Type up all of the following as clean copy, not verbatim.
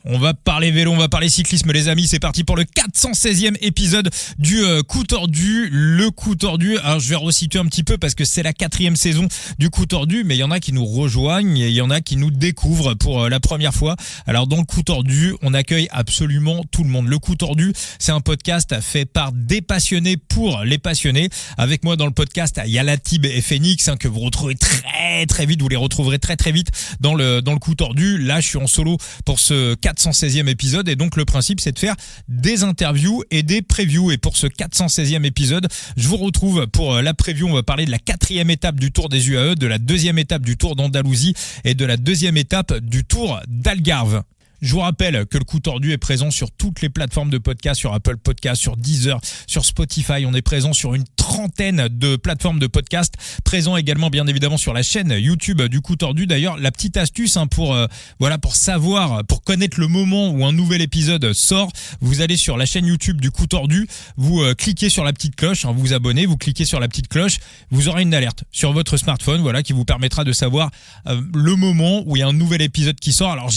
On va parler vélo, on va parler cyclisme les amis, c'est parti pour le 416e épisode du Coup Tordu, le Coup Tordu. Alors je vais resituer un petit peu parce que c'est la 4e saison du Coup Tordu, mais il y en a qui nous rejoignent et il y en a qui nous découvrent pour la première fois. Alors dans le Coup Tordu, on accueille absolument tout le monde. Le Coup Tordu, c'est un podcast fait par des passionnés pour les passionnés. Avec moi dans le podcast, il y a Latib et Phoenix que vous retrouvez très vite, vous les retrouverez très vite dans le Coup Tordu. Là, je suis en solo pour ce 416e épisode et donc le principe c'est de faire des interviews et des previews. Et pour ce 416e épisode, je vous retrouve pour la preview. On va parler de la 4e étape du Tour des UAE, de la 2e étape du Tour d'Andalousie et de la 2e étape du Tour d'Algarve. Je vous rappelle que le Coup Tordu est présent sur toutes les plateformes de podcast, sur Apple Podcast, sur Deezer, sur Spotify. On est présent sur une trentaine de plateformes de podcast. Présent également, bien évidemment, sur la chaîne YouTube du Coup Tordu. D'ailleurs, la petite astuce pour savoir, pour connaître le moment où un nouvel épisode sort, vous allez sur la chaîne YouTube du Coup Tordu, vous cliquez sur la petite cloche, vous vous abonnez, vous cliquez sur la petite cloche, vous aurez une alerte sur votre smartphone, qui vous permettra de savoir le moment où il y a un nouvel épisode qui sort. Alors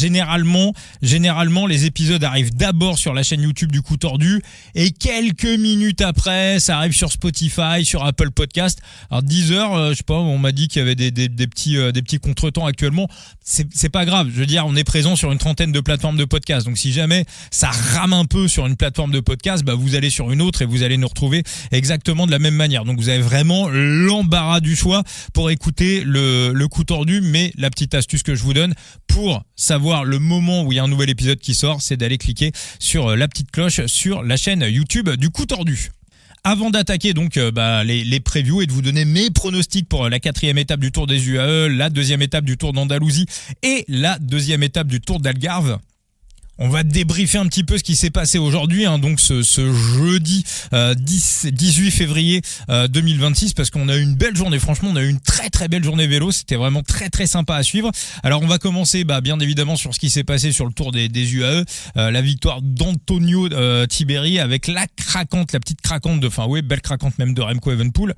Généralement, les épisodes arrivent d'abord sur la chaîne YouTube du Coup Tordu et quelques minutes après, ça arrive sur Spotify, sur Apple Podcast. Alors Deezer, je sais pas, on m'a dit qu'il y avait des petits contretemps actuellement. C'est pas grave. Je veux dire, on est présent sur une trentaine de plateformes de podcast. Donc si jamais ça rame un peu sur une plateforme de podcast, vous allez sur une autre et vous allez nous retrouver exactement de la même manière. Donc vous avez vraiment l'embarras du choix pour écouter le Coup Tordu. Mais la petite astuce que je vous donne pour savoir le moment où il y a un nouvel épisode qui sort, c'est d'aller cliquer sur la petite cloche sur la chaîne YouTube du Coup Tordu. Avant d'attaquer donc les previews et de vous donner mes pronostics pour la 4e étape du Tour des UAE, la 2e étape du Tour d'Andalousie et la 2e étape du Tour d'Algarve, on va débriefer un petit peu ce qui s'est passé aujourd'hui, donc ce jeudi 18 février 2026, parce qu'on a eu une belle journée. Franchement, on a eu une très belle journée vélo. C'était vraiment très sympa à suivre. Alors, on va commencer bien évidemment sur ce qui s'est passé sur le Tour des UAE, la victoire d'Antonio Tiberi avec la petite craquante belle craquante même de Remco Evenepoel.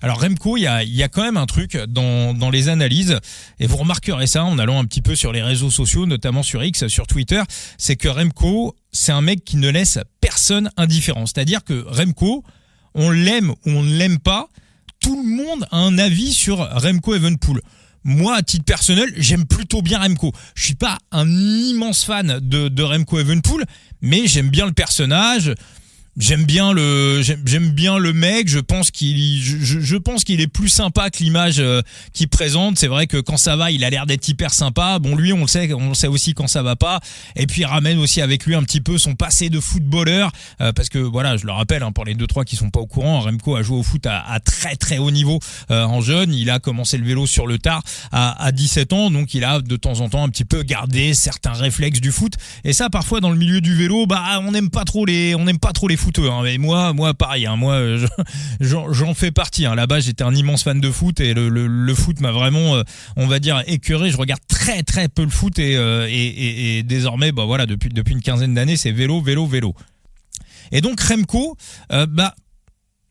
Alors Remco, il y a quand même un truc dans les analyses, et vous remarquerez ça en allant un petit peu sur les réseaux sociaux, notamment sur X, sur Twitter, c'est que Remco, c'est un mec qui ne laisse personne indifférent. C'est-à-dire que Remco, on l'aime ou on ne l'aime pas, tout le monde a un avis sur Remco Evenepoel. Moi, à titre personnel, j'aime plutôt bien Remco. Je suis pas un immense fan de Remco Evenepoel, mais j'aime bien le personnage. J'aime bien le mec. Je pense qu'il est plus sympa que l'image qu'il présente. C'est vrai que quand ça va, il a l'air d'être hyper sympa. Bon, lui, on le sait aussi quand ça va pas. Et puis il ramène aussi avec lui un petit peu son passé de footballeur, parce que je le rappelle, pour les 2-3 qui sont pas au courant, Remco a joué au foot à très haut niveau en jeune. Il a commencé le vélo sur le tard à 17 ans, donc il a de temps en temps un petit peu gardé certains réflexes du foot. Et ça, parfois dans le milieu du vélo, on n'aime pas trop les footeux, mais moi pareil, moi j'en fais partie. Là-bas, j'étais un immense fan de foot et le foot m'a vraiment, on va dire, écœuré. Je regarde très peu le foot et désormais, depuis une quinzaine d'années, c'est vélo. Et donc Remco,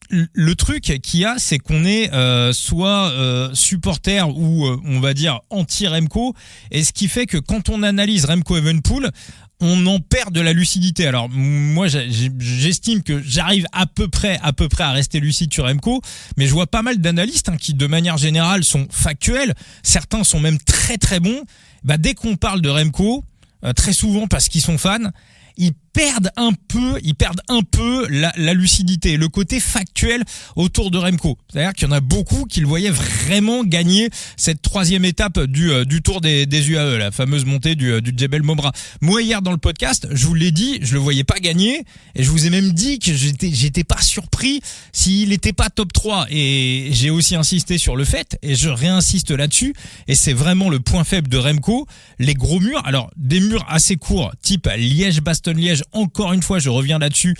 le truc qu'il y a, c'est qu'on est soit supporter ou on va dire anti-Remco, et ce qui fait que quand on analyse Remco Evenepoel, on en perd de la lucidité. Alors moi, j'estime que j'arrive à peu près à rester lucide sur Remco, mais je vois pas mal d'analystes qui de manière générale sont factuels, certains sont même très bons. Dès qu'on parle de Remco, très souvent parce qu'ils sont fans, ils perdent un peu la lucidité, le côté factuel autour de Remco. C'est-à-dire qu'il y en a beaucoup qui le voyaient vraiment gagner cette 3e étape du Tour des UAE, la fameuse montée du Djebel Mobra. Moi, hier dans le podcast, je vous l'ai dit, je le voyais pas gagner, et je vous ai même dit que j'étais pas surpris s'il était pas top 3. Et j'ai aussi insisté sur le fait, et je réinsiste là-dessus, et c'est vraiment le point faible de Remco, les gros murs. Alors, des murs assez courts, type Liège-Bastogne-Liège, encore une fois, je reviens là-dessus.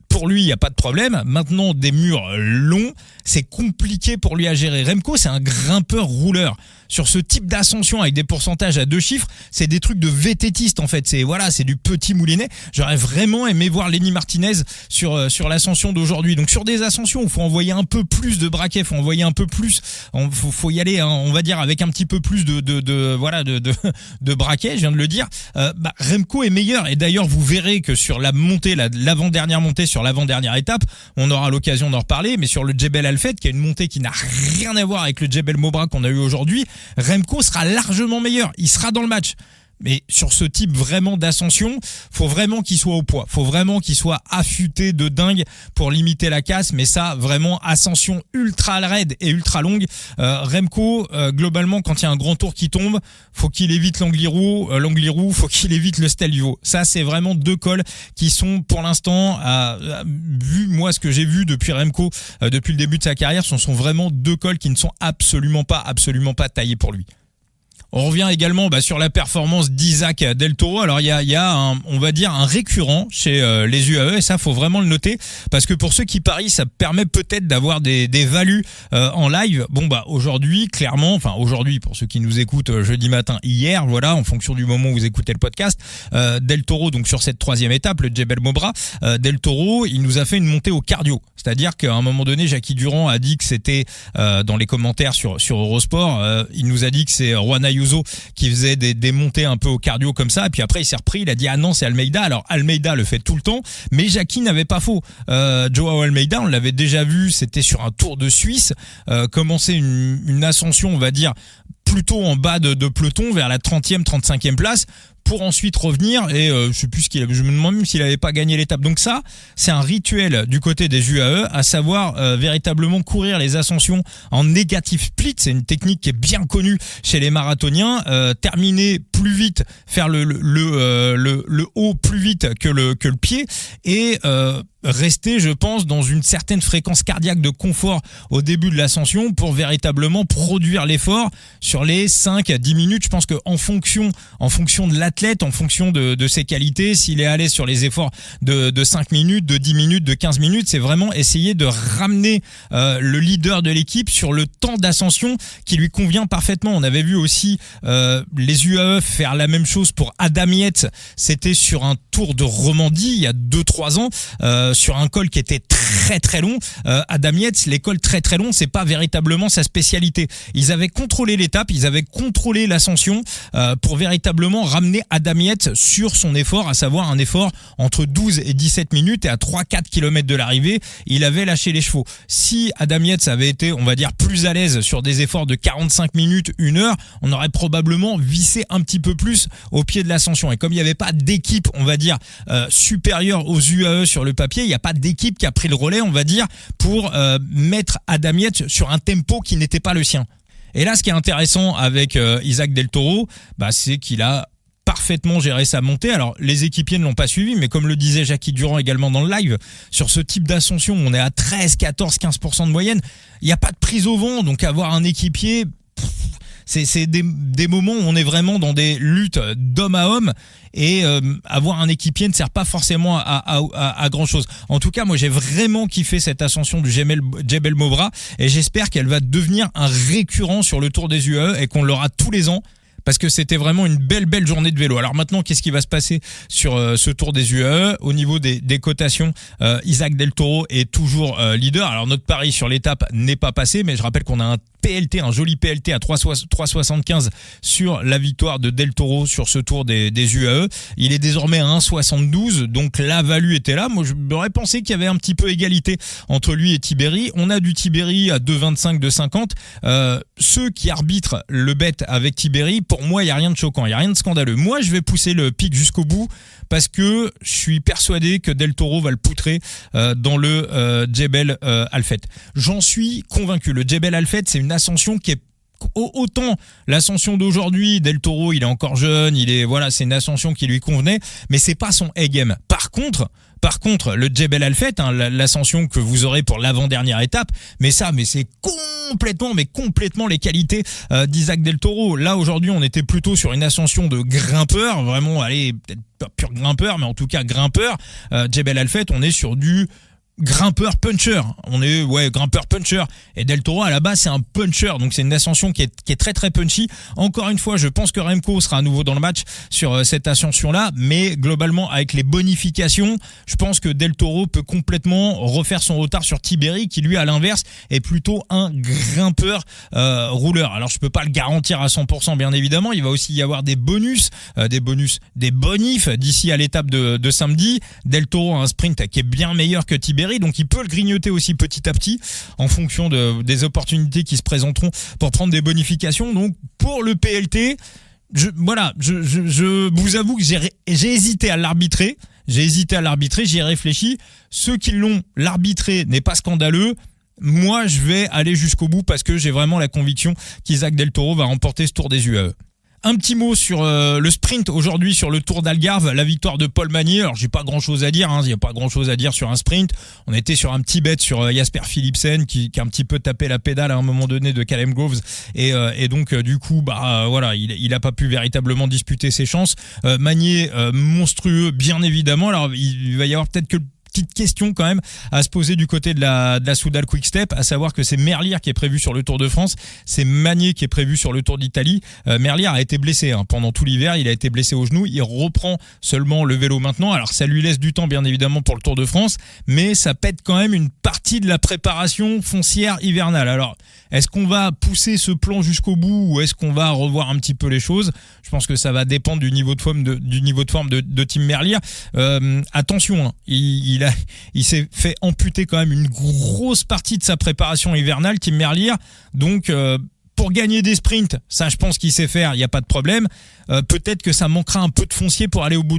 Pour lui, il n'y a pas de problème. Maintenant, des murs longs, c'est compliqué pour lui à gérer. Remco, c'est un grimpeur rouleur. sur ce type d'ascension avec des pourcentages à 2 chiffres, c'est des trucs de vététiste en fait. C'est du petit moulinet. J'aurais vraiment aimé voir Lenny Martinez sur l'ascension d'aujourd'hui. Donc sur des ascensions où il faut envoyer un peu plus de braquets, faut envoyer un peu plus, faut y aller, hein, on va dire avec un petit peu plus de braquets. Je viens de le dire. Remco est meilleur et d'ailleurs vous verrez que sur la montée, l'avant-dernière montée, sur l'avant-dernière étape, on aura l'occasion d'en reparler. Mais sur le Jebel Alfed, qui est une montée qui n'a rien à voir avec le Jebel Mobra qu'on a eu aujourd'hui, Remco sera largement meilleur. Il sera dans le match. Mais sur ce type vraiment d'ascension, faut vraiment qu'il soit au poids. Faut vraiment qu'il soit affûté de dingue pour limiter la casse. Mais ça, vraiment, ascension ultra raide et ultra longue. Remco, globalement, quand il y a un grand tour qui tombe, faut qu'il évite l'Angliru, faut qu'il évite le Stelvio. Ça, c'est vraiment 2 cols qui sont, pour l'instant, vu moi ce que j'ai vu depuis Remco, depuis le début de sa carrière, ce sont vraiment 2 cols qui ne sont absolument pas taillés pour lui. On revient également sur la performance d'Isaac Del Toro. Alors il y a on va dire un récurrent chez les UAE et ça faut vraiment le noter parce que pour ceux qui parient ça permet peut-être d'avoir des values en live. Aujourd'hui clairement, aujourd'hui pour ceux qui nous écoutent jeudi matin, hier voilà en fonction du moment où vous écoutez le podcast, Del Toro donc sur cette 3e étape le Jebel Mobra, Del Toro il nous a fait une montée au cardio. C'est-à-dire qu'à un moment donné Jackie Durand a dit que c'était dans les commentaires sur Eurosport, il nous a dit que c'est Juan Ayuso qui faisait des montées un peu au cardio comme ça et puis après il s'est repris, il a dit ah non c'est Almeida. Alors Almeida le fait tout le temps mais Jackie n'avait pas faux. Joao Almeida on l'avait déjà vu, c'était sur un Tour de Suisse, commencer une ascension on va dire plutôt en bas de peloton vers la 30e 35e place pour ensuite revenir et je sais plus je me demande même s'il avait pas gagné l'étape. Donc ça, c'est un rituel du côté des UAE, à savoir véritablement courir les ascensions en négatif split. C'est une technique qui est bien connue chez les marathoniens. Terminer plus vite, faire le haut plus vite que le pied et rester, je pense, dans une certaine fréquence cardiaque de confort au début de l'ascension pour véritablement produire l'effort sur les 5 à 10 minutes. Je pense que en fonction de l'athlète, en fonction de ses qualités, s'il est à l'aise sur les efforts de 5 minutes, de 10 minutes, de 15 minutes, c'est vraiment essayer de ramener le leader de l'équipe sur le temps d'ascension qui lui convient parfaitement. On avait vu aussi les UAE faire la même chose pour Adam Yates. C'était sur un Tour de Romandie il y a 2-3 ans, sur un col qui était très très long. Adam Yates, les cols très très longs, c'est pas véritablement sa spécialité. Ils avaient contrôlé l'étape, ils avaient contrôlé l'ascension pour véritablement ramener Adam Yates sur son effort, à savoir un effort entre 12 et 17 minutes et à 3-4 km de l'arrivée, il avait lâché les chevaux. Si Adam Yates avait été, on va dire, plus à l'aise sur des efforts de 45 minutes, 1 heure, on aurait probablement vissé un petit peu plus au pied de l'ascension. Et comme il n'y avait pas d'équipe, on va dire, supérieure aux UAE sur le papier, il n'y a pas d'équipe qui a pris le relais, on va dire, pour mettre Adam Yates sur un tempo qui n'était pas le sien. Et là, ce qui est intéressant avec Isaac Del Toro, c'est qu'il a parfaitement géré sa montée. Alors, les équipiers ne l'ont pas suivi, mais comme le disait Jackie Durand également dans le live, sur ce type d'ascension, on est à 13, 14, 15% de moyenne. Il n'y a pas de prise au vent, donc avoir un équipier, c'est des moments où on est vraiment dans des luttes d'homme à homme et avoir un équipier ne sert pas forcément à grand chose. En tout cas, moi j'ai vraiment kiffé cette ascension du Jebel Mobra et j'espère qu'elle va devenir un récurrent sur le Tour des UAE et qu'on l'aura tous les ans. Parce que c'était vraiment une belle journée de vélo. Alors maintenant, qu'est-ce qui va se passer sur ce Tour des UAE? Au niveau des cotations, Isaac Del Toro est toujours leader. Alors notre pari sur l'étape n'est pas passé, mais je rappelle qu'on a un PLT, un joli PLT à 3,75 sur la victoire de Del Toro sur ce Tour des UAE. Il est désormais à 1,72, donc la value était là. Moi, j'aurais pensé qu'il y avait un petit peu égalité entre lui et Tiberi. On a du Tiberi à 2,25, 2,50. Ceux qui arbitrent le bet avec Tiberi, pour moi, il n'y a rien de choquant, il n'y a rien de scandaleux. Moi, je vais pousser le pic jusqu'au bout parce que je suis persuadé que Del Toro va le poutrer dans le Jebel Alfed. J'en suis convaincu. Le Jebel Alfed, c'est une ascension qui est autant l'ascension d'aujourd'hui, Del Toro, il est encore jeune, c'est une ascension qui lui convenait, mais c'est pas son A-game. Par contre, le Jebel Alfed, l'ascension que vous aurez pour l'avant-dernière étape, mais c'est complètement les qualités d'Isaac Del Toro. Là, aujourd'hui, on était plutôt sur une ascension de grimpeur, vraiment, peut-être pas pur grimpeur, mais en tout cas grimpeur. Jebel Alfed, on est sur du grimpeur puncher. On est grimpeur puncher. Et Del Toro à la base c'est un puncher, donc c'est une ascension qui est très très punchy. Encore une fois, je pense que Remco sera à nouveau dans le match sur cette ascension là, mais globalement avec les bonifications, je pense que Del Toro peut complètement refaire son retard sur Tiberi, qui lui à l'inverse est plutôt un grimpeur rouleur. Alors je peux pas le garantir à 100% bien évidemment, il va aussi y avoir des bonifs d'ici à l'étape de samedi. Del Toro a un sprint qui est bien meilleur que Tiberi, donc il peut le grignoter aussi petit à petit en fonction des opportunités qui se présenteront pour prendre des bonifications. Donc pour le PLT, je vous avoue que j'ai hésité à l'arbitrer, j'y ai réfléchi. Ceux qui l'ont, l'arbitré n'est pas scandaleux. Moi, je vais aller jusqu'au bout parce que j'ai vraiment la conviction qu'Isaac Del Toro va remporter ce Tour des UAE. Un petit mot sur le sprint aujourd'hui sur le Tour d'Algarve, la victoire de Paul Magnier. Alors j'ai pas grand chose à dire, il y a pas grand chose à dire sur un sprint. On était sur un petit bet sur Jasper Philipsen qui a un petit peu tapé la pédale à un moment donné de Callum Groves et donc du coup il a pas pu véritablement disputer ses chances. Magnier monstrueux bien évidemment. Alors il va y avoir peut-être que petite question quand même à se poser du côté de la Soudal Quick Step, à savoir que c'est Merlier qui est prévu sur le Tour de France, c'est Magnier qui est prévu sur le Tour d'Italie. Merlier a été blessé pendant tout l'hiver, il a été blessé au genou, il reprend seulement le vélo maintenant. Alors ça lui laisse du temps bien évidemment pour le Tour de France, mais ça pète quand même une partie de la préparation foncière hivernale. Alors est-ce qu'on va pousser ce plan jusqu'au bout ou est-ce qu'on va revoir un petit peu les choses? Je pense que ça va dépendre du niveau de forme de Tim Merlier. Attention, il s'est fait amputer quand même une grosse partie de sa préparation hivernale, Tim Merlier. Donc pour gagner des sprints, ça je pense qu'il sait faire, il n'y a pas de problème. Peut-être que ça manquera un peu de foncier pour aller au bout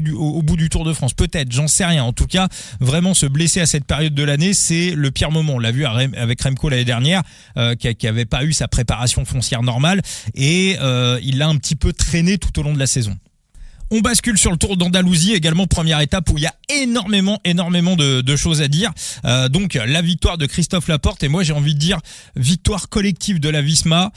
du Tour de France. Peut-être, j'en sais rien. En tout cas, vraiment se blesser à cette période de l'année, c'est le pire moment. On l'a vu avec Remco l'année dernière, qui avait pas eu sa préparation foncière normale et il l'a un petit peu traîné tout au long de la saison. On bascule sur le Tour d'Andalousie, également première étape où il y a énormément de choses à dire. Donc la victoire de Christophe Laporte, et moi j'ai envie de dire victoire collective de la Visma,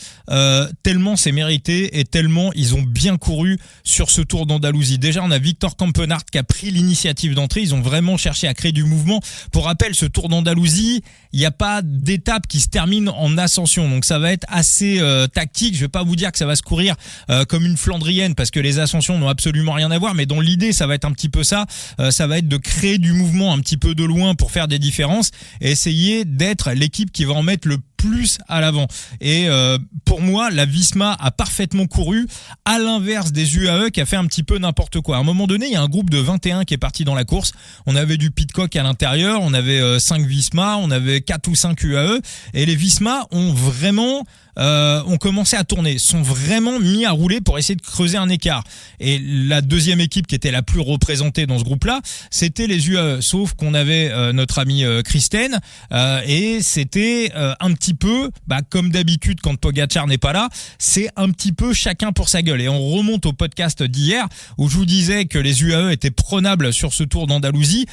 tellement c'est mérité et tellement ils ont bien couru sur ce Tour d'Andalousie. Déjà on a Victor Campenaerts qui a pris l'initiative d'entrée, ils ont vraiment cherché à créer du mouvement. Pour rappel, ce Tour d'Andalousie, il n'y a pas d'étape qui se termine en ascension, donc ça va être assez tactique. Je vais pas vous dire que ça va se courir comme une Flandrienne parce que les ascensions n'ont absolument rien à voir, mais dans l'idée ça va être un petit peu ça, ça va être de créer du mouvement un petit peu de loin pour faire des différences et essayer d'être l'équipe qui va en mettre le plus à l'avant. Et pour moi, la Visma a parfaitement couru, à l'inverse des UAE qui a fait un petit peu n'importe quoi. À un moment donné, il y a un groupe de 21 qui est parti dans la course. On avait du Pidcock à l'intérieur, on avait 5 Visma, on avait 4 ou 5 UAE, et les Visma ont vraiment ont commencé à tourner, sont vraiment mis à rouler pour essayer de creuser un écart. Et la deuxième équipe qui était la plus représentée dans ce groupe-là, c'était les UAE, sauf qu'on avait notre ami Kristen, et c'était un petit peu, comme d'habitude quand Pogacar n'est pas là, c'est un petit peu chacun pour sa gueule. Et on remonte au podcast d'hier où je vous disais que les UAE étaient prenables sur ce Tour d'Andalousie,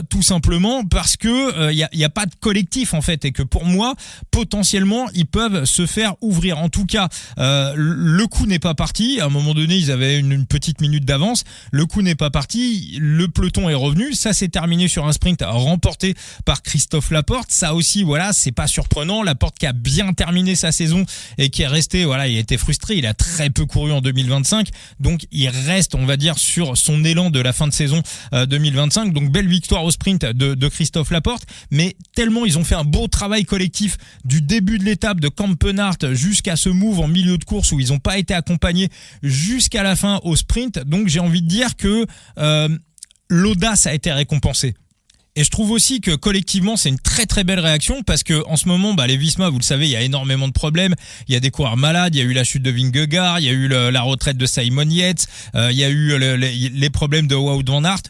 tout simplement parce que y a pas de collectif en fait, et que pour moi potentiellement ils peuvent se faire ouvrir. En tout cas, le coup n'est pas parti. À un moment donné, ils avaient une petite minute d'avance. Le coup n'est pas parti. Le peloton est revenu. Ça s'est terminé sur un sprint remporté par Christophe Laporte. Ça aussi, voilà, c'est pas surprenant. Laporte qui a bien terminé sa saison et qui est resté, voilà, il a été frustré. Il a très peu couru en 2025. Donc, il reste, on va dire, sur son élan de la fin de saison 2025. Donc, belle victoire au sprint de Christophe Laporte. Mais tellement ils ont fait un beau travail collectif du début de l'étape de Campenaerts jusqu'à ce move en milieu de course où ils n'ont pas été accompagnés jusqu'à la fin au sprint. Donc j'ai envie de dire que l'audace a été récompensée. Et je trouve aussi que collectivement c'est une très très belle réaction parce que en ce moment les Visma, vous le savez, il y a énormément de problèmes. Il y a des coureurs malades, il y a eu la chute de Vingegaard, il y a eu la retraite de Simon Yates, il y a eu les problèmes de Wout van Aert.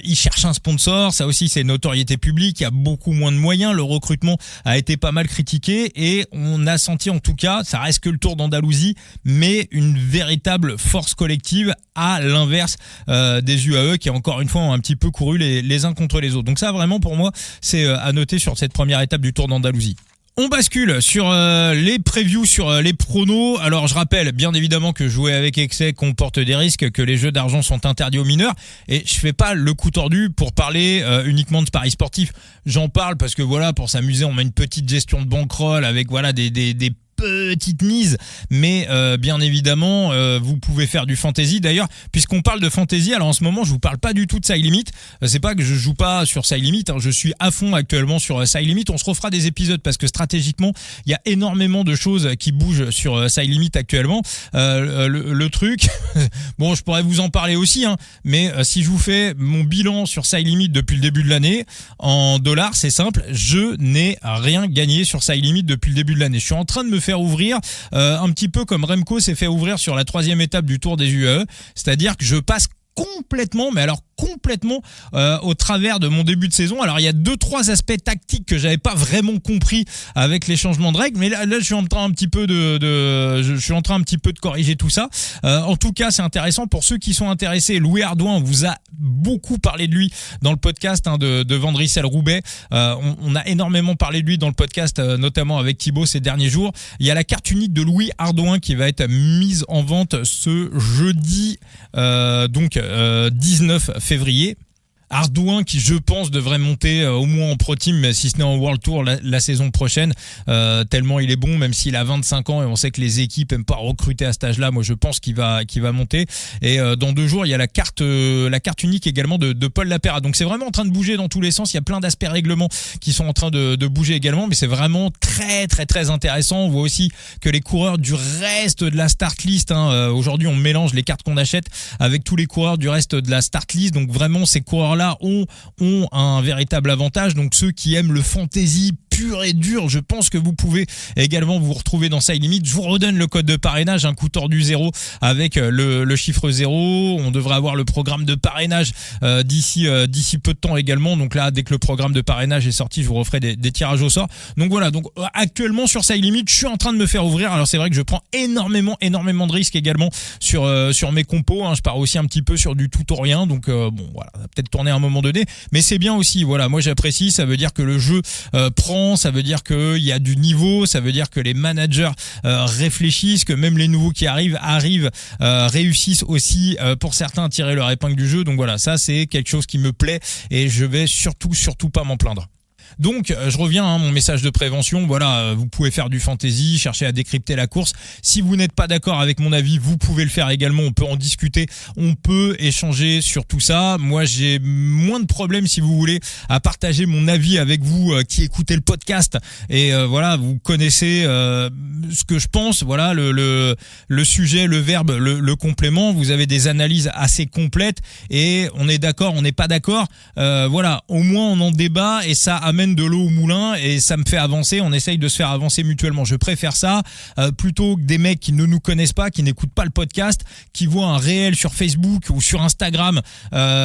Ils cherchent un sponsor, ça aussi c'est une notoriété publique, il y a beaucoup moins de moyens, le recrutement a été pas mal critiqué et on a senti en tout cas, ça reste que le Tour d'Andalousie, mais une véritable force collective à l'inverse des UAE qui encore une fois ont un petit peu couru les uns contre les autres. Donc ça vraiment pour moi c'est à noter sur cette première étape du Tour d'Andalousie. On bascule sur les previews, sur les pronos. Alors je rappelle bien évidemment que jouer avec excès comporte des risques, que les jeux d'argent sont interdits aux mineurs, et je fais pas le coup tordu pour parler uniquement de paris sportifs. J'en parle parce que voilà, pour s'amuser, on met une petite gestion de bankroll avec voilà des petite mise, mais bien évidemment vous pouvez faire du fantasy. D'ailleurs, puisqu'on parle de fantasy, alors en ce moment je vous parle pas du tout de Side Limit. C'est pas que je joue pas sur Side Limit, hein, je suis à fond actuellement sur Side Limit. On se refera des épisodes parce que stratégiquement il y a énormément de choses qui bougent sur Side Limit actuellement. Le truc, bon, je pourrais vous en parler aussi, hein, mais si je vous fais mon bilan sur Side Limit depuis le début de l'année en dollars, c'est simple, je n'ai rien gagné sur Side Limit depuis le début de l'année. Je suis en train de me faire ouvrir un petit peu comme Remco s'est fait ouvrir sur la 3e étape du Tour des UAE, c'est-à-dire que je passe complètement, mais alors complètement au travers de mon début de saison. Alors il y a 2-3 aspects tactiques que j'avais pas vraiment compris avec les changements de règles, mais là je suis en train un petit peu de corriger tout ça. En tout cas, c'est intéressant pour ceux qui sont intéressés. Louis Hardouin, on vous a beaucoup parlé de lui dans le podcast de Vandrissel Roubaix. On a énormément parlé de lui dans le podcast, notamment avec Thibaut ces derniers jours. Il y a la carte unique de Louis Hardouin qui va être mise en vente ce jeudi, 19 février. Hardouin qui, je pense, devrait monter au moins en Pro Team, si ce n'est en World Tour la saison prochaine, tellement il est bon, même s'il a 25 ans et on sait que les équipes aiment pas recruter à cet âge-là. Moi, je pense qu'il va monter. Et dans 2 jours, il y a la carte unique également de Paul Lapéra. Donc c'est vraiment en train de bouger dans tous les sens. Il y a plein d'aspects règlements qui sont en train de bouger également, mais c'est vraiment très très très intéressant. On voit aussi que les coureurs du reste de la start list, aujourd'hui on mélange les cartes qu'on achète avec tous les coureurs du reste de la start list. Donc vraiment ces coureurs-là ont un véritable avantage. Donc ceux qui aiment le fantasy pur et dur, je pense que vous pouvez également vous retrouver dans Side Limit. Je vous redonne le code de parrainage, un coup tordu 0 avec le chiffre 0. On devrait avoir le programme de parrainage d'ici peu de temps également. Donc là, dès que le programme de parrainage est sorti, je vous referai des tirages au sort. Donc voilà, donc actuellement sur Side Limit, je suis en train de me faire ouvrir. Alors c'est vrai que je prends énormément de risques également sur mes compos, hein. Je pars aussi un petit peu sur du tout ou rien. Donc bon voilà, ça va peut-être tourner à un moment donné, mais c'est bien aussi. Voilà, moi j'apprécie, ça veut dire que le jeu prend, ça veut dire qu'il y a du niveau, ça veut dire que les managers réfléchissent, que même les nouveaux qui arrivent réussissent aussi pour certains à tirer leur épingle du jeu. Donc voilà, ça c'est quelque chose qui me plaît et je vais surtout pas m'en plaindre. Donc je reviens, mon message de prévention, voilà, vous pouvez faire du fantasy, chercher à décrypter la course. Si vous n'êtes pas d'accord avec mon avis, vous pouvez le faire également, on peut en discuter, on peut échanger sur tout ça. Moi j'ai moins de problèmes, si vous voulez, à partager mon avis avec vous qui écoutez le podcast et voilà, vous connaissez ce que je pense, voilà, le sujet, le verbe, le complément, vous avez des analyses assez complètes et on est d'accord, on n'est pas d'accord, voilà, au moins on en débat et ça amène de l'eau au moulin et ça me fait avancer, on essaye de se faire avancer mutuellement. Je préfère ça plutôt que des mecs qui ne nous connaissent pas, qui n'écoutent pas le podcast, qui voient un réel sur Facebook ou sur Instagram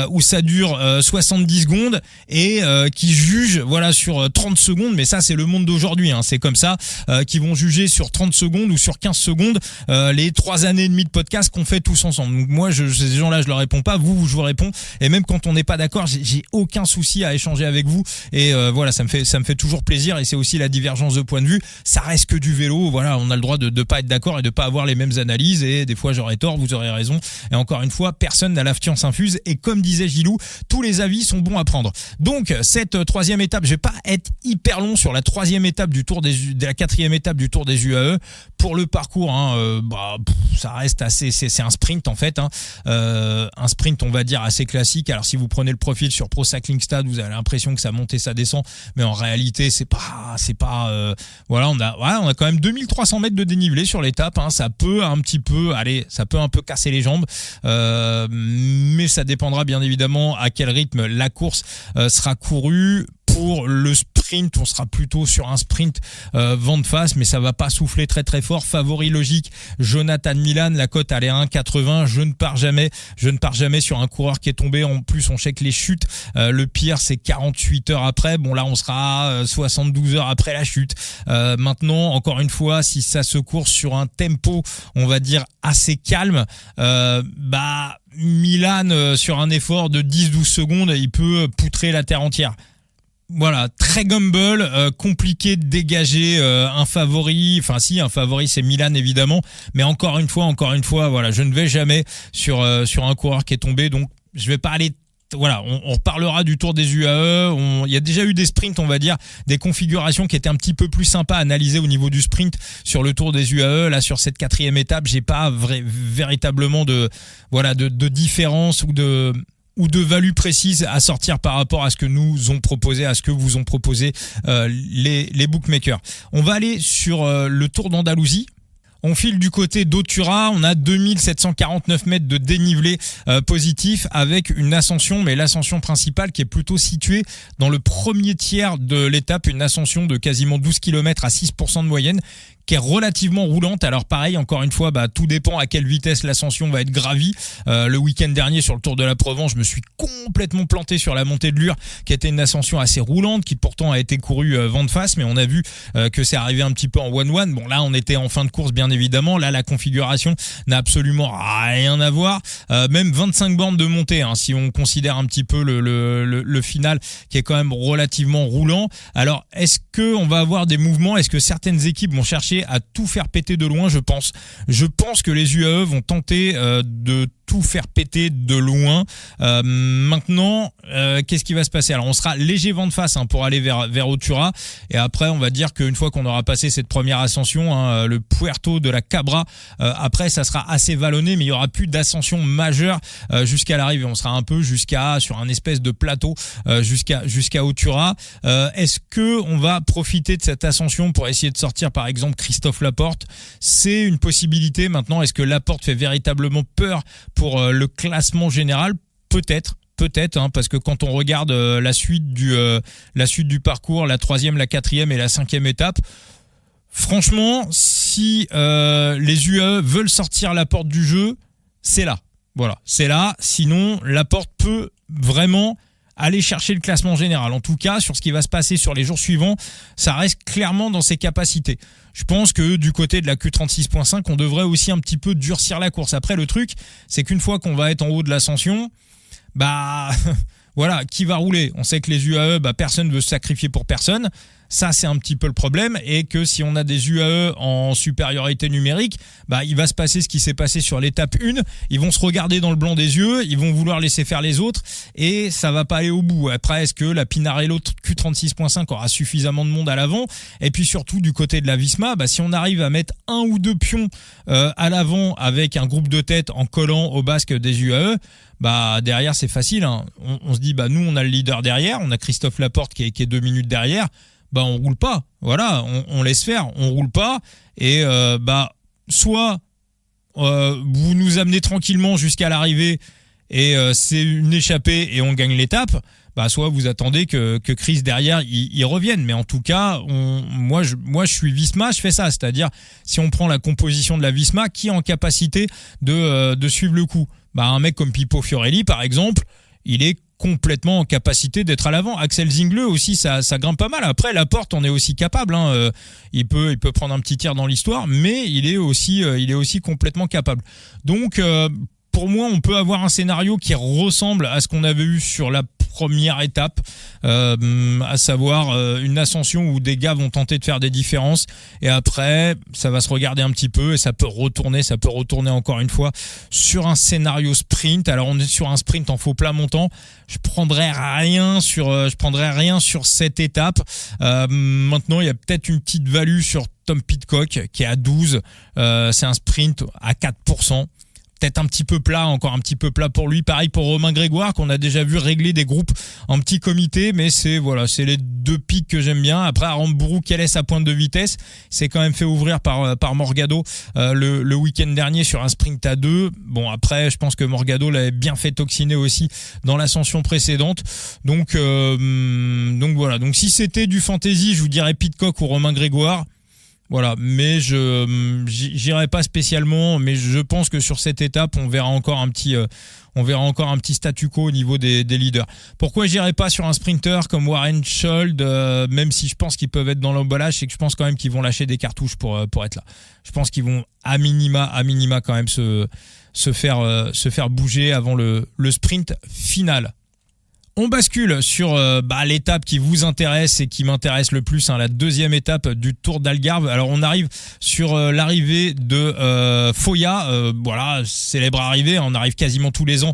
où ça dure 70 secondes et qui jugent voilà sur 30 secondes, mais ça c'est le monde d'aujourd'hui, c'est comme ça, qui vont juger sur 30 secondes ou sur 15 secondes les 3 années et demie de podcast qu'on fait tous ensemble. Donc moi ces gens-là je leur réponds pas, vous je vous réponds, et même quand on n'est pas d'accord, j'ai aucun souci à échanger avec vous et voilà, ça me fait toujours plaisir et c'est aussi la divergence de point de vue. Ça reste que du vélo, voilà, on a le droit de pas être d'accord et de pas avoir les mêmes analyses et des fois j'aurai tort, vous aurez raison. Et encore une fois, personne n'a la science infuse et comme disait Gilou, tous les avis sont bons à prendre. Donc cette 3e étape, je vais pas être hyper long sur la 3e étape de la 4e étape du Tour des UAE. Pour le parcours, ça reste assez, c'est un sprint en fait, un sprint on va dire assez classique. Alors si vous prenez le profil sur Pro Cycling Stats, vous avez l'impression que ça monte et ça descend, mais en réalité c'est pas voilà, on a quand même 2300 mètres de dénivelé sur l'étape, ça peut un peu casser les jambes, mais ça dépendra bien évidemment à quel rythme la course sera courue. Pour le sprint, on sera plutôt sur un sprint vent de face, mais ça va pas souffler très très fort. Favori logique, Jonathan Milan, la cote elle est à 1,80. Je ne pars jamais sur un coureur qui est tombé. En plus, on check les chutes. Le pire, c'est 48 heures après. Bon là, on sera 72 heures après la chute. Maintenant, encore une fois, si ça se court sur un tempo, on va dire assez calme, Milan sur un effort de 10-12 secondes, il peut poutrer la terre entière. Voilà, très gamble, compliqué de dégager un favori. Enfin, si, un favori, c'est Milan évidemment, mais encore une fois, voilà, je ne vais jamais sur un coureur qui est tombé, donc je vais pas aller. Voilà, on reparlera du Tour des UAE. Il y a déjà eu des sprints, on va dire, des configurations qui étaient un petit peu plus sympas à analyser au niveau du sprint sur le Tour des UAE. Là, sur cette 4e étape, j'ai pas véritablement de différence ou de value précise à sortir par rapport à ce que nous ont proposé, à ce que vous ont proposé les bookmakers. On va aller sur le Tour d'Andalousie. On file du côté d'Otura, on a 2749 mètres de dénivelé positif avec une ascension, mais l'ascension principale qui est plutôt située dans le premier tiers de l'étape, une ascension de quasiment 12 km à 6% de moyenne, qui est relativement roulante. Alors pareil, encore une fois, tout dépend à quelle vitesse l'ascension va être gravie. Le week-end dernier sur le Tour de la Provence, je me suis complètement planté sur la montée de Lure, qui était une ascension assez roulante, qui pourtant a été courue vent de face, mais on a vu que c'est arrivé un petit peu en one-one. Bon, là, on était en fin de course, bien évidemment. Là, la configuration n'a absolument rien à voir. Même 25 bornes de montée, hein, si on considère un petit peu le final, qui est quand même relativement roulant. Alors, est-ce que on va avoir des mouvements? Est-ce que certaines équipes vont chercher à tout faire péter de loin? Je pense que les UAE vont tenter de tout faire péter de loin. Maintenant, qu'est-ce qui va se passer? Alors, on sera léger vent de face pour aller vers Otura, et après, on va dire qu'une fois qu'on aura passé cette première ascension, le Puerto de la Cabra, après, ça sera assez vallonné, mais il y aura plus d'ascension majeure jusqu'à l'arrivée. On sera un peu sur un espèce de plateau jusqu'à Otura. Est-ce que on va profiter de cette ascension pour essayer de sortir, par exemple, Christophe Laporte? C'est une possibilité. Maintenant, est-ce que Laporte fait véritablement peur pour le classement général? Peut-être, parce que quand on regarde la suite du parcours, la 3e, la 4e et la 5e étape, franchement, si les UAE veulent sortir Laporte du jeu, c'est là. Voilà, c'est là. Sinon, Laporte peut vraiment aller chercher le classement général. En tout cas, sur ce qui va se passer sur les jours suivants, ça reste clairement dans ses capacités. Je pense que du côté de la Q36.5, on devrait aussi un petit peu durcir la course. Après, le truc, c'est qu'une fois qu'on va être en haut de l'ascension, voilà, qui va rouler? On sait que les UAE, personne ne veut se sacrifier pour personne. Ça, c'est un petit peu le problème, et que si on a des UAE en supériorité numérique, il va se passer ce qui s'est passé sur l'étape 1. Ils vont se regarder dans le blanc des yeux, ils vont vouloir laisser faire les autres, et ça va pas aller au bout. Après, est-ce que la Pinarello Q36.5 aura suffisamment de monde à l'avant? Et puis surtout, du côté de la Visma, si on arrive à mettre un ou deux pions à l'avant avec un groupe de tête en collant au basque des UAE, derrière, c'est facile. On se dit, nous, on a le leader derrière, on a Christophe Laporte qui est 2 minutes derrière. On roule pas. Voilà, on laisse faire, on roule pas. Et soit vous nous amenez tranquillement jusqu'à l'arrivée et c'est une échappée et on gagne l'étape. Soit vous attendez que Chris derrière il revienne. Mais en tout cas, moi je suis Visma, je fais ça. C'est-à-dire, si on prend la composition de la Visma, qui est en capacité de suivre le coup? Un mec comme Pipo Fiorelli, par exemple, il est complètement en capacité d'être à l'avant. Axel Zingleux aussi, ça grimpe pas mal. Après, Laporte, on est aussi capable. Il peut prendre un petit tir dans l'histoire, mais il est aussi complètement capable. Donc, pour moi, on peut avoir un scénario qui ressemble à ce qu'on avait eu sur la première étape, à savoir une ascension où des gars vont tenter de faire des différences, et après ça va se regarder un petit peu et ça peut retourner encore une fois sur un scénario sprint. Alors on est sur un sprint en faux plat montant. Je prendrais rien sur cette étape. Maintenant, il y a peut-être une petite value sur Tom Pidcock qui est à 12. C'est un sprint à 4%. Peut-être un petit peu plat, encore un petit peu plat pour lui. Pareil pour Romain Grégoire, qu'on a déjà vu régler des groupes en petits comités, mais c'est les deux pics que j'aime bien. Après, Aramburu, quelle est sa pointe de vitesse? C'est quand même fait ouvrir par Morgado le week-end dernier sur un sprint à 2. Bon, après, je pense que Morgado l'avait bien fait toxiner aussi dans l'ascension précédente. Donc voilà. Donc si c'était du fantasy, je vous dirais Pidcock ou Romain Grégoire. Voilà, mais j'irai pas spécialement, mais je pense que sur cette étape, on verra encore un petit statu quo au niveau des leaders. Pourquoi j'irai pas sur un sprinter comme Warren Schold, même si je pense qu'ils peuvent être dans l'emballage, c'est que je pense quand même qu'ils vont lâcher des cartouches pour être là. Je pense qu'ils vont à minima quand même se faire bouger avant le sprint final. On bascule sur l'étape qui vous intéresse et qui m'intéresse le plus, la deuxième étape du Tour d'Algarve. Alors on arrive sur l'arrivée de Foya, célèbre arrivée, on arrive quasiment tous les ans,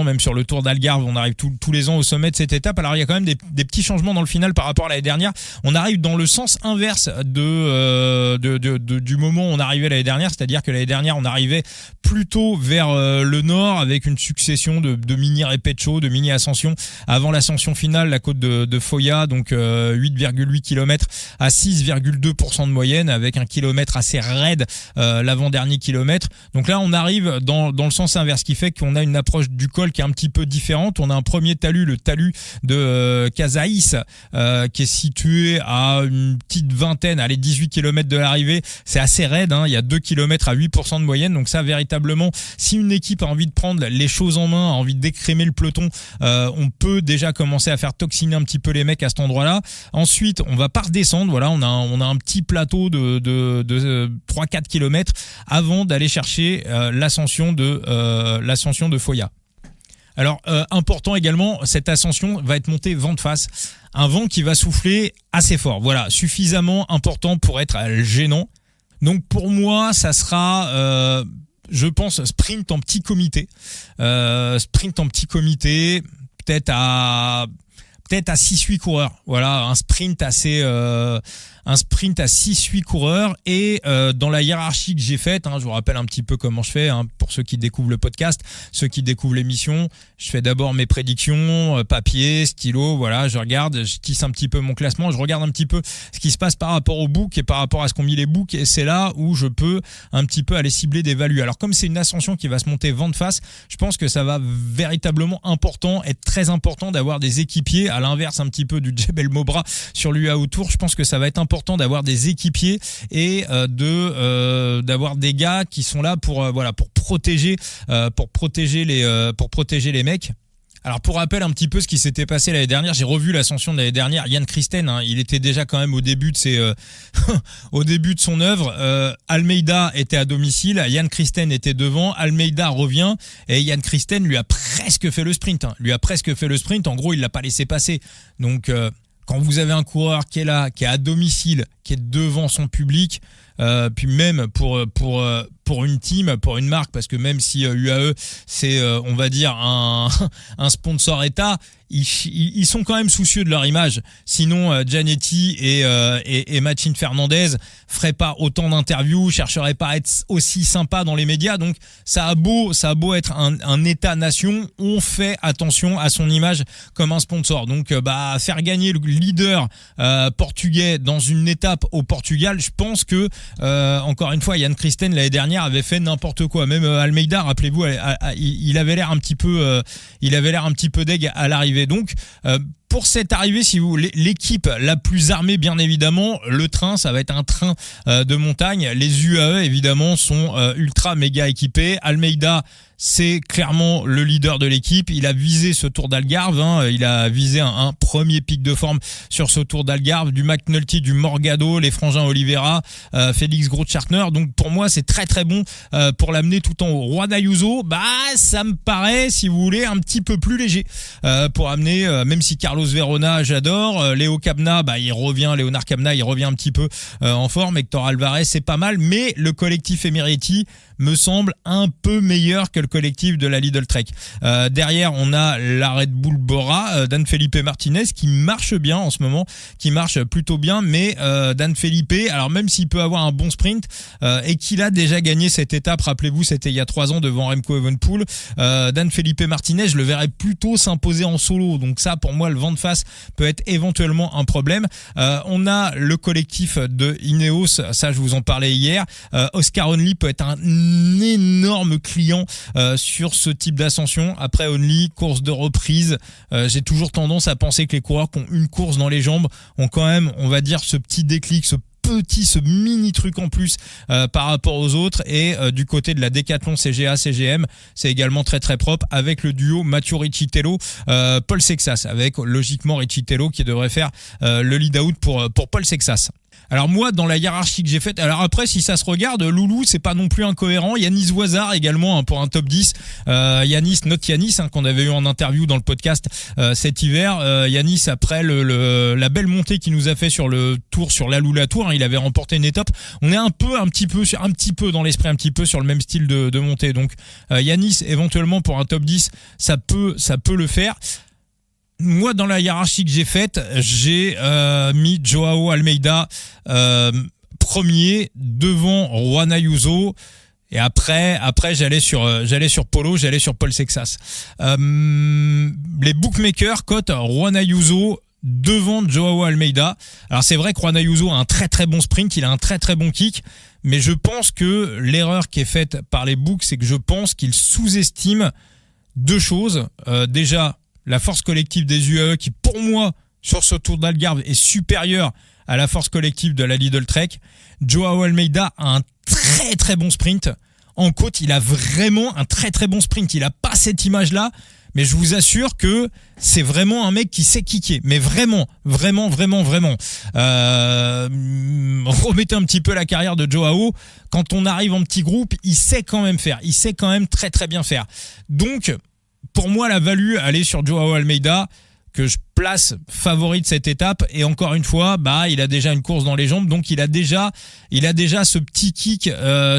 même sur le Tour d'Algarve, on arrive tous les ans au sommet de cette étape. Alors il y a quand même des petits changements dans le final par rapport à l'année dernière. On arrive dans le sens inverse du moment où on arrivait l'année dernière, c'est-à-dire que l'année dernière on arrivait plutôt vers le nord avec une succession de mini repetcho, de mini ascension avant l'ascension finale, la côte de Foya, donc 8,8 km à 6,2% de moyenne avec un kilomètre assez raide l'avant-dernier kilomètre. Donc là on arrive dans le sens inverse, ce qui fait qu'on a une approche du col qui est un petit peu différente. On a un premier talus, le talus de Casaïs, qui est situé à une petite vingtaine, 18 km de l'arrivée. C'est assez raide, il y a 2 km à 8% de moyenne, donc ça véritablement, si une équipe a envie de prendre les choses en main, a envie de décrémer le peloton, on peut déjà commencer à faire toxiner un petit peu les mecs à cet endroit-là. Ensuite, on va pas redescendre. Voilà, on a un petit plateau de 3-4 km avant d'aller chercher l'ascension de Foya. Alors, important également, cette ascension va être montée vent de face. Un vent qui va souffler assez fort. Voilà, suffisamment important pour être gênant. Donc pour moi, ça sera je pense sprint en petit comité. Peut-être à 6-8 coureurs. Voilà, un sprint à 6-8 coureurs. Et dans la hiérarchie que j'ai faite, je vous rappelle un petit peu comment je fais, pour ceux qui découvrent le podcast, ceux qui découvrent l'émission, je fais d'abord mes prédictions, papier, stylo, voilà, je regarde, je tisse un petit peu mon classement, je regarde un petit peu ce qui se passe par rapport au book et par rapport à ce qu'ont mis les books, et c'est là où je peux un petit peu aller cibler des values. Alors comme c'est une ascension qui va se monter vent de face, je pense que ça va véritablement être très important d'avoir des équipiers, à l'inverse un petit peu du Jebel Mobra sur l'UAE Tour. Je pense que ça va être important d'avoir des équipiers et d'avoir des gars qui sont là pour protéger les mecs. Alors pour rappel un petit peu ce qui s'était passé l'année dernière, j'ai revu l'ascension de l'année dernière. Jan Christen, il était déjà quand même au début de au début de son œuvre. Almeida était à domicile, Jan Christen était devant, Almeida revient et Jan Christen lui a presque fait le sprint. En gros, il l'a pas laissé passer. Donc quand vous avez un coureur qui est là, qui est à domicile, qui est devant son public, puis même pour une team, pour une marque, parce que même si UAE c'est on va dire un sponsor État, ils sont quand même soucieux de leur image. Sinon Gianetti et Machine Fernandez feraient pas autant d'interviews, chercheraient pas à être aussi sympa dans les médias. Donc ça a beau être un État-nation, on fait attention à son image comme un sponsor. Donc faire gagner le leader portugais dans une étape au Portugal, je pense que encore une fois, Jan Christen l'année dernière avait fait n'importe quoi. Même Almeida, rappelez-vous, il avait l'air un petit peu deg à l'arrivée. Donc pour cette arrivée, si vous voulez, l'équipe la plus armée, bien évidemment, le train, ça va être un train de montagne. Les UAE, évidemment, sont ultra méga équipés. Almeida, c'est clairement le leader de l'équipe. Il a visé ce Tour d'Algarve, il a visé un premier pic de forme sur ce Tour d'Algarve, du McNulty, du Morgado, les frangins Oliveira, Félix Groth-Schartner. Donc pour moi, c'est très très bon pour l'amener tout en haut. Juan Ayuso, ça me paraît, si vous voulez, un petit peu plus léger pour amener, même si Carlos Verona, j'adore. Léonard Cabna, il revient un petit peu en forme. Hector Alvarez, c'est pas mal, mais le collectif Emirati me semble un peu meilleur que le collectif de la Lidl Trek. Derrière, on a la Red Bull Bora, Dan Felipe Martinez qui marche bien en ce moment, qui marche plutôt bien, mais Dan Felipe, alors même s'il peut avoir un bon sprint et qu'il a déjà gagné cette étape, rappelez-vous, c'était il y a 3 ans devant Remco Evenepoel, Dan Felipe Martinez, je le verrais plutôt s'imposer en solo. Donc ça, pour moi, le vent de face peut être éventuellement un problème. On a le collectif de Ineos, ça je vous en parlais hier. Oscar Only peut être un énorme client sur ce type d'ascension. Après Only, course de reprise, j'ai toujours tendance à penser que les coureurs qui ont une course dans les jambes ont quand même, on va dire, ce petit déclic, ce mini truc en plus par rapport aux autres. Et du côté de la Decathlon CGA CGM, c'est également très très propre avec le duo Mathieu Riccitello Paul Sexas, avec logiquement Riccitello qui devrait faire le lead out pour Paul Sexas. Alors moi, dans la hiérarchie que j'ai faite, alors après, si ça se regarde, Loulou, c'est pas non plus incohérent. Yanis Ouazar également, hein, pour un top 10. Yanis, notre Yanis, hein, qu'on avait eu en interview dans le podcast cet hiver. Yanis, après la belle montée qu'il nous a fait sur le tour, sur l'Aloula Tour, hein, il avait remporté une étape. On est un petit peu dans l'esprit, un petit peu sur le même style de montée. Donc Yanis, éventuellement pour un top 10, ça peut le faire. Moi, dans la hiérarchie que j'ai faite, j'ai mis Joao Almeida premier devant Juan Ayuso. Et après j'allais sur Polo, j'allais sur Paul Sexas. Les bookmakers cotent Juan Ayuso devant Joao Almeida. Alors c'est vrai que Juan Ayuso a un très très bon sprint, il a un très très bon kick, mais je pense que l'erreur qui est faite par les books, c'est que je pense qu'ils sous-estiment deux choses. Déjà, la force collective des UAE qui, pour moi, sur ce Tour d'Algarve, est supérieure à la force collective de la Lidl Trek. Joao Almeida a un très très bon sprint. En côte, il a vraiment un très très bon sprint. Il a pas cette image-là, mais je vous assure que c'est vraiment un mec qui sait kicker. Mais vraiment. Remettez un petit peu la carrière de Joao. Quand on arrive en petit groupe, il sait quand même faire. Il sait quand même très très bien faire. Donc, pour moi, la value, aller sur Joao Almeida, que je place favori de cette étape. Et encore une fois, il a déjà une course dans les jambes, donc il a déjà ce petit kick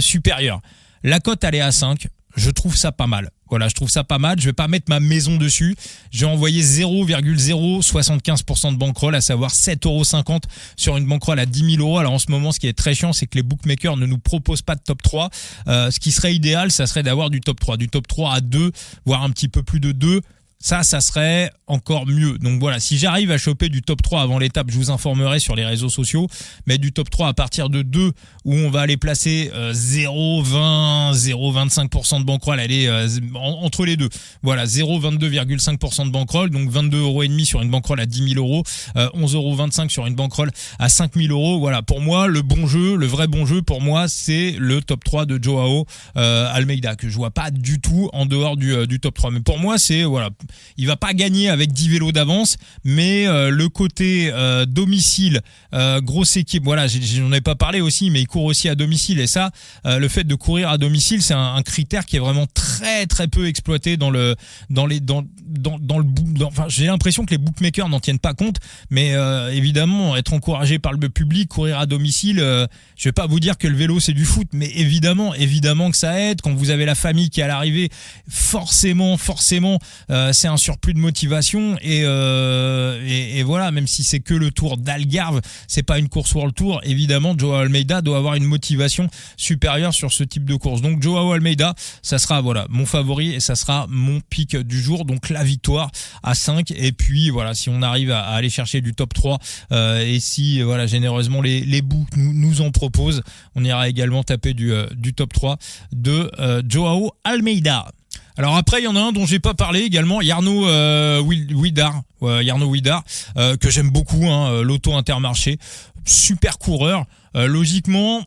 supérieur. La cote, elle est à 5. Je trouve ça pas mal. Voilà, je trouve ça pas mal. Je vais pas mettre ma maison dessus. J'ai envoyé 0,075% de bankroll, à savoir 7,50€ sur une bankroll à 10 000 €. Alors en ce moment, ce qui est très chiant, c'est que les bookmakers ne nous proposent pas de top 3. Ce qui serait idéal, ça serait d'avoir du top 3. Du top 3 à 2, voire un petit peu plus de 2. Ça serait encore mieux. Donc voilà, si j'arrive à choper du top 3 avant l'étape, je vous informerai sur les réseaux sociaux. Mais du top 3 à partir de 2, où on va aller placer 0,20, 0,25% de bankroll, elle est entre les deux. Voilà, 0,22,5% de bankroll, donc 22,5€ sur une bankroll à 10 000 €, 11,25€ sur une bankroll à 5 000 €. Voilà, pour moi, le vrai bon jeu, pour moi, c'est le top 3 de Joao Almeida, que je vois pas du tout en dehors du top 3. Mais pour moi, c'est, voilà, il va pas gagner avec 10 vélos d'avance, mais le côté domicile, grosse équipe, voilà, j'en ai pas parlé aussi, mais il court aussi à domicile, et ça, le fait de courir à domicile, c'est un critère qui est vraiment très très peu exploité enfin, j'ai l'impression que les bookmakers n'en tiennent pas compte, mais évidemment, être encouragé par le public, courir à domicile, je vais pas vous dire que le vélo c'est du foot, mais évidemment que ça aide. Quand vous avez la famille qui est à l'arrivée, forcément, c'est un surplus de motivation, et voilà, même si c'est que le Tour d'Algarve, c'est pas une course World Tour, évidemment Joao Almeida doit avoir une motivation supérieure sur ce type de course. Donc Joao Almeida, ça sera, voilà, mon favori, et ça sera mon pick du jour, donc la victoire à 5. Et puis voilà, si on arrive à aller chercher du top 3, et si voilà, généreusement les books nous en proposent, on ira également taper du top 3 de Joao Almeida. Alors après, il y en a un dont j'ai pas parlé également, Jarno Widar, que j'aime beaucoup, hein, l'auto Intermarché, super coureur. Logiquement,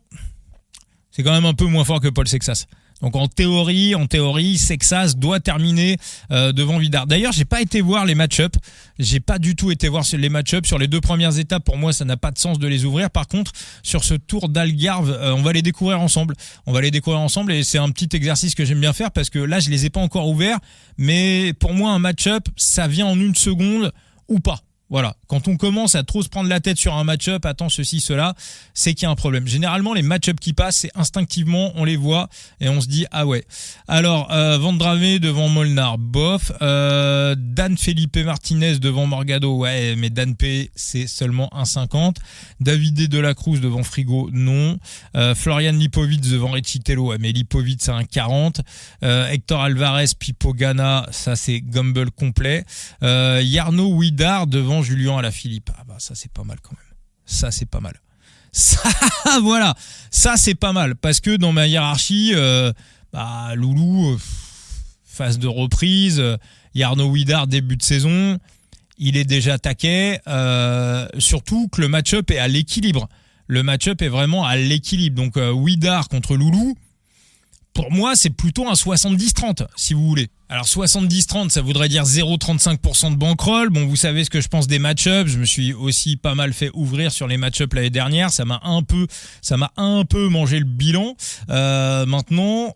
c'est quand même un peu moins fort que Paul Sexas. Donc en théorie, Sexas doit terminer devant Widar. D'ailleurs, j'ai pas été voir les match-up. J'ai pas du tout été voir les match-up sur les deux premières étapes. Pour moi, ça n'a pas de sens de les ouvrir. Par contre, sur ce Tour d'Algarve, on va les découvrir ensemble. Et c'est un petit exercice que j'aime bien faire, parce que là, je les ai pas encore ouverts. Mais pour moi, un match-up, ça vient en une seconde ou pas. Voilà, quand on commence à trop se prendre la tête sur un match-up, attends ceci, cela, c'est qu'il y a un problème. Généralement, les match-up qui passent, c'est instinctivement, on les voit et on se dit, ah ouais. Alors, Van Drave devant Molnar, bof. Dan Felipe Martinez devant Morgado, ouais, mais Dan P, c'est seulement 1,50. Davide de la Cruz devant Frigo, non. Florian Lipovic devant Recitello, ouais, mais Lipovic, c'est 1,40. Hector Alvarez, Pipo Ganna, ça c'est Gumble complet. Jarno Widar devant Julien Alaphilippe. Ah bah ça c'est pas mal quand même. Ça c'est pas mal. Ça, voilà, ça c'est pas mal, parce que dans ma hiérarchie, Loulou, phase de reprise, Jarno Widar début de saison, il est déjà taquet, surtout que le match-up est à l'équilibre. Le match-up est vraiment à l'équilibre. Donc Widar contre Loulou, Pour moi, c'est plutôt un 70-30, si vous voulez. Alors 70-30, ça voudrait dire 0,35% de bankroll. Bon, vous savez ce que je pense des match-ups. Je me suis aussi pas mal fait ouvrir sur les match-ups l'année dernière. Ça m'a un peu mangé le bilan. Maintenant,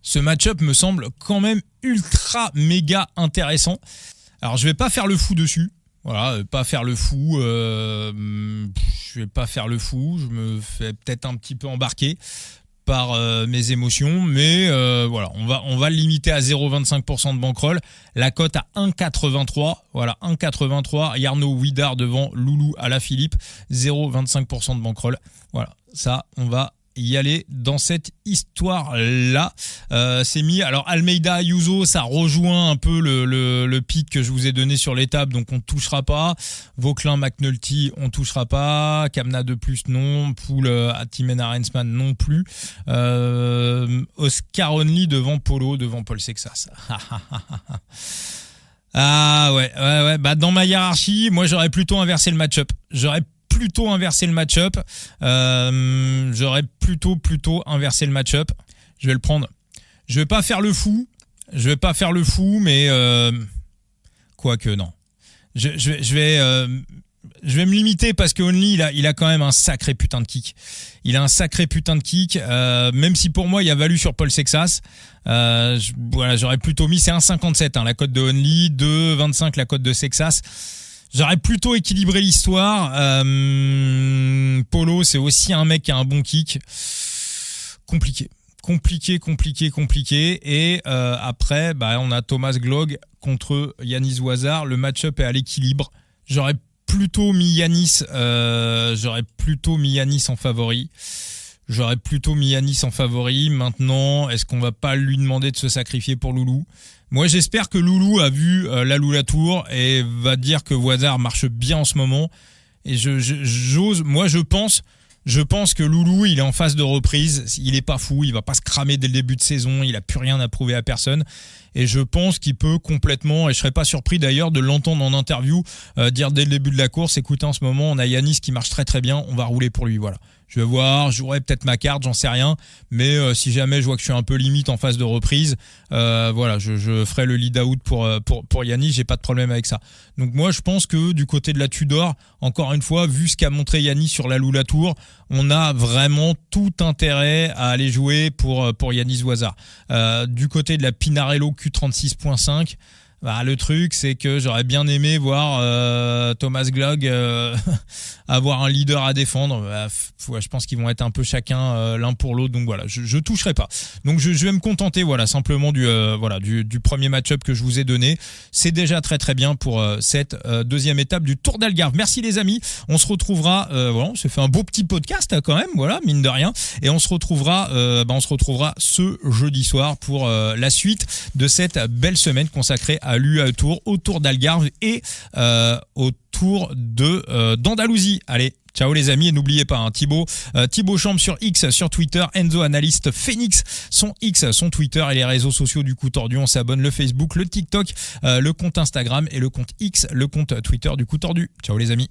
ce match-up me semble quand même ultra méga intéressant. Alors je vais pas faire le fou dessus. Voilà, pas faire le fou. Je vais pas faire le fou. Je me fais peut-être un petit peu embarquer par mes émotions, mais voilà, on va le limiter à 0,25% de bankroll. La cote à 1,83. Voilà, 1,83. Jarno Widar devant Loulou Alaphilippe. 0,25% de bankroll. Voilà, ça, on va y aller dans cette histoire-là. C'est mis. Alors, Almeida Ayuso, ça rejoint un peu le pic que je vous ai donné sur l'étape, donc on ne touchera pas. Vauclin McNulty, on ne touchera pas. Kamna de plus, non. Poul à Timena Rensman, non plus. Oscar Only devant Polo, devant Paul Sexas. Ah ouais. Bah, dans ma hiérarchie, moi, j'aurais plutôt inversé le match-up. J'aurais plutôt inversé le match-up. Je vais le prendre. Je vais pas faire le fou, mais quoique non. Je vais me limiter parce que Only il a quand même un sacré putain de kick. Même si pour moi il a valu sur Paul Sexas. Voilà, j'aurais plutôt mis, c'est 1,57 la cote de Only, 2,25 la cote de Sexas. J'aurais plutôt équilibré l'histoire. Polo, c'est aussi un mec qui a un bon kick. Compliqué. Et après, on a Thomas Glog contre Yanis Ouazar. Le match-up est à l'équilibre. J'aurais plutôt mis Yanis en favori. Maintenant, est-ce qu'on va pas lui demander de se sacrifier pour Loulou ? Moi, j'espère que Loulou a vu la Lula Tour et va dire que Ouazar marche bien en ce moment. Et je pense que Loulou, il est en phase de reprise. Il est pas fou, il va pas se cramer dès le début de saison. Il a plus rien à prouver à personne. Et je pense qu'il peut complètement, et je serais pas surpris d'ailleurs de l'entendre en interview dire dès le début de la course, écoutez, en ce moment, on a Yanis qui marche très très bien, on va rouler pour lui, voilà. Je vais voir, je jouerai peut-être ma carte, j'en sais rien. Mais si jamais je vois que je suis un peu limite en phase de reprise, voilà, je ferai le lead out pour Yanis, j'ai pas de problème avec ça. Donc moi, je pense que du côté de la Tudor, encore une fois, vu ce qu'a montré Yanis sur la Lula Tour, on a vraiment tout intérêt à aller jouer pour Yanis Ouazar. Du côté de la Pinarello Q36.5, le truc, c'est que j'aurais bien aimé voir Thomas Glog avoir un leader à défendre. Je pense qu'ils vont être un peu chacun l'un pour l'autre. Donc voilà, je toucherai pas. Donc je vais me contenter, voilà, simplement du premier match-up que je vous ai donné. C'est déjà très très bien pour cette deuxième étape du Tour d'Algarve. Merci les amis. On se retrouvera. Voilà, on s'est fait un beau petit podcast quand même, voilà, mine de rien. Et on se retrouvera ce jeudi soir pour la suite de cette belle semaine consacrée à l'UAE Tour, au Tour d'Algarve et au Tour d'Andalousie. Allez, ciao les amis, et n'oubliez pas, Thibaut Champ sur X, sur Twitter, Enzo Analyste Phoenix, son X, son Twitter et les réseaux sociaux du Coup Tordu. On s'abonne, le Facebook, le TikTok, le compte Instagram et le compte X, le compte Twitter du Coup Tordu. Ciao les amis.